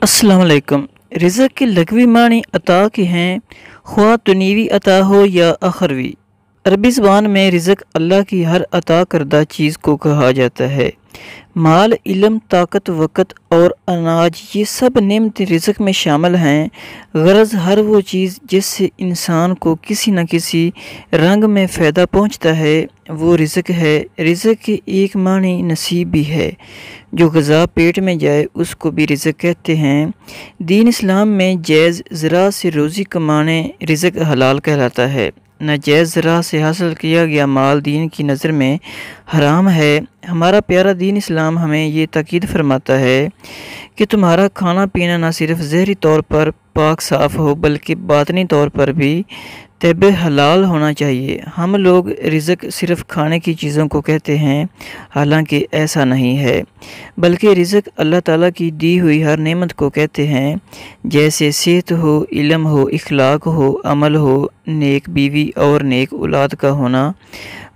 अस्सलाम वालेकुम। रिज़्क़ के लग़वी मानी अता के हैं, ख्वाह दुनियावी अता हो या अखरवी। अरबी ज़बान में रिज़्क़ अल्लाह की हर अता करदा चीज़ को कहा जाता है। माल, इल्म, ताकत, वक़्त और अनाज ये सब नेमतें रिज़्क़ में शामिल हैं। ग़रज़ हर वो चीज़ जिससे इंसान को किसी न किसी रंग में फ़ायदा पहुँचता है वो रिज़्क़ है। रिज़्क़ के एक मानी नसीब भी है। जो ग़ज़ा पेट में जाए उसको भी रिज़्क़ कहते हैं। दीन इस्लाम में जायज़ ज़रा से रोज़ी कमाने रिज़्क़ हलाल कहलाता है। नाजायज़ ज़रा से हासिल किया गया माल दीन की नज़र में हराम है। हमारा प्यारा दीन इस्लाम हमें ये ताकीद फरमाता है कि तुम्हारा खाना पीना न सिर्फ ज़हरी तौर पर पाक साफ़ हो बल्कि बातनी तौर पर भी तब हलाल होना चाहिए। हम लोग रिज़्क़ सिर्फ़ खाने की चीज़ों को कहते हैं, हालांकि ऐसा नहीं है, बल्कि रिज़्क़ अल्लाह ताला की दी हुई हर नेमत को कहते हैं। जैसे सेहत हो, इल्म हो, इखलाक हो, अमल हो, नेक बीवी और नेक औलाद का होना,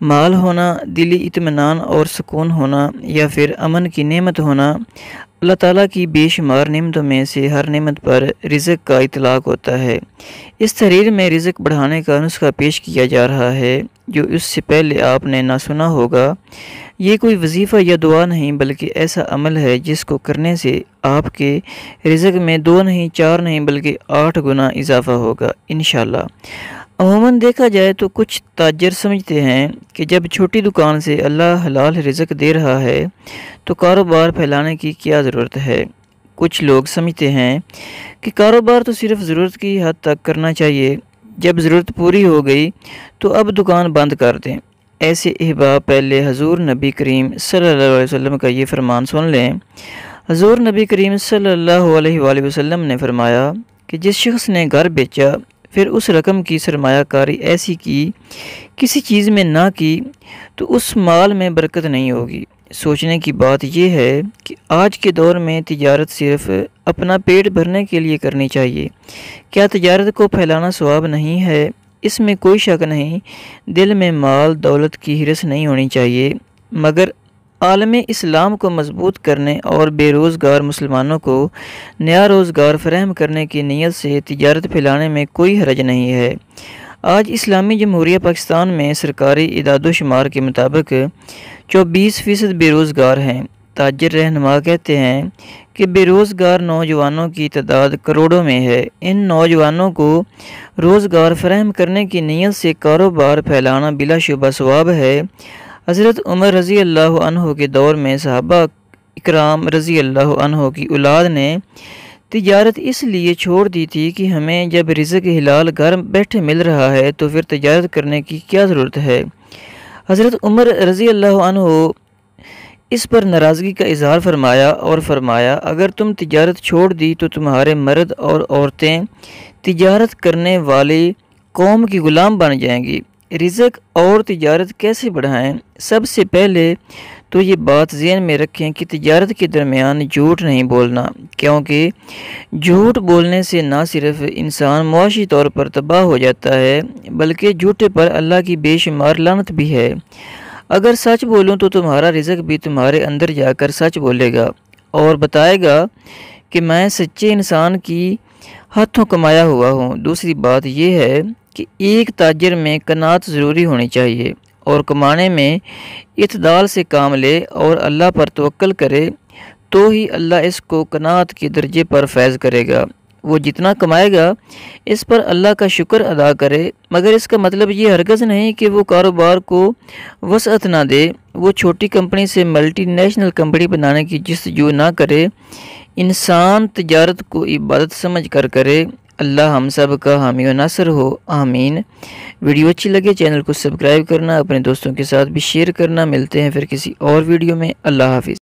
माल होना, दिली इत्मीनान और सुकून होना या फिर अमन की नेमत होना। अल्लाह ताला की बेशुमार नेमतों में से हर नेमत पर रिज़्क़ का इतलाक़ होता है। इस तहरीर में रिज़्क़ बढ़ाने का नुस्खा पेश किया जा रहा है जो इससे पहले आपने ना सुना होगा। ये कोई वजीफ़ा या दुआ नहीं बल्कि ऐसा अमल है जिसको करने से आपके रिज़्क़ में 2 नहीं 4 नहीं बल्कि 8 गुना इजाफ़ा होगा इंशाअल्लाह। अमूमन देखा जाए तो कुछ ताजर समझते हैं कि जब छोटी दुकान से अल्लाह हलाल रिज़्क़ दे रहा है तो कारोबार फैलाने की क्या ज़रूरत है। कुछ लोग समझते हैं कि कारोबार तो सिर्फ़ ज़रूरत की हद तक करना चाहिए, जब ज़रूरत पूरी हो गई तो अब दुकान बंद कर दें। ऐसे अहबाब पहले हजूर नबी करीम सल्लल्लाहु अलैहि वसल्लम का ये फरमान सुन लें। हजूर नबी करीम सल्लल्लाहु अलैहि वसल्लम ने फरमाया कि जिस शख्स ने घर बेचा फिर उस रकम की सरमायाकारी ऐसी की किसी चीज़ में ना की तो उस माल में बरकत नहीं होगी। सोचने की बात यह है कि आज के दौर में तिजारत सिर्फ़ अपना पेट भरने के लिए करनी चाहिए। क्या तिजारत को फैलाना सवाब नहीं है? इसमें कोई शक नहीं। दिल में माल दौलत की हिरस नहीं होनी चाहिए, मगर आलम इस्लाम को मजबूत करने और बेरोज़गार मुसलमानों को नया रोज़गार फराहम करने की नीयत से तिजारत फैलाने में कोई हरज नहीं है। आज इस्लामी जमहूरिया पाकिस्तान में सरकारी इदाद-ओ-शुमार के मुताबिक 24% बेरोज़गार हैं। ताजिर रहनुमा कहते हैं कि बेरोज़गार नौजवानों की तादाद करोड़ों में है। इन नौजवानों को रोज़गार फराहम करने की नीयत से कारोबार फैलाना बिलाशुबा सवाब है। हज़रत उमर रज़ी अल्लाह अन्हु के दौर में सहाबा इकराम रज़ी अल्लाह अन्हु की औलाद ने तिजारत इसलिए छोड़ दी थी कि हमें जब रिज़्क़ हिलाल घर बैठे मिल रहा है तो फिर तिजारत करने की क्या ज़रूरत है। हज़रत उमर रज़ी अल्लाह अन्हु इस पर नाराज़गी का इज़हार फरमाया और फरमाया, अगर तुम तिजारत छोड़ दी तो तुम्हारे मर्द और औरतें तिजारत करने वाली कौम की ग़ुलाम बन जाएंगी। रिज़्क़ और तिजारत कैसे बढ़ाएं? सबसे पहले तो ये बात ज़हन में रखें कि तिजारत के दरमियान झूठ नहीं बोलना, क्योंकि झूठ बोलने से ना सिर्फ इंसान मुआशी तौर पर तबाह हो जाता है बल्कि झूठे पर अल्लाह की बेशुमार लानत भी है। अगर सच बोलूं तो तुम्हारा रिज़्क़ भी तुम्हारे अंदर जाकर सच बोलेगा और बताएगा कि मैं सच्चे इंसान की हाथों कमाया हुआ हूँ। दूसरी बात यह है कि एक ताजिर में कनात ज़रूरी होनी चाहिए और कमाने में इत्दाल से काम ले और अल्लाह पर तवक्कल करे तो ही अल्लाह इसको कनात के दर्जे पर फैज़ करेगा। वो जितना कमाएगा इस पर अल्लाह का शुक्र अदा करे, मगर इसका मतलब ये हरगज़ नहीं कि वो कारोबार को वसअत ना दे, वो छोटी कंपनी से मल्टी नेशनल कंपनी बनाने की जस्तजू ना करे। इंसान तिजारत को इबादत समझ कर करे। अल्लाह हम सब का हामी व नासर हो, आमीन। वीडियो अच्छी लगे चैनल को सब्सक्राइब करना, अपने दोस्तों के साथ भी शेयर करना। मिलते हैं फिर किसी और वीडियो में। अल्लाह हाफिज़।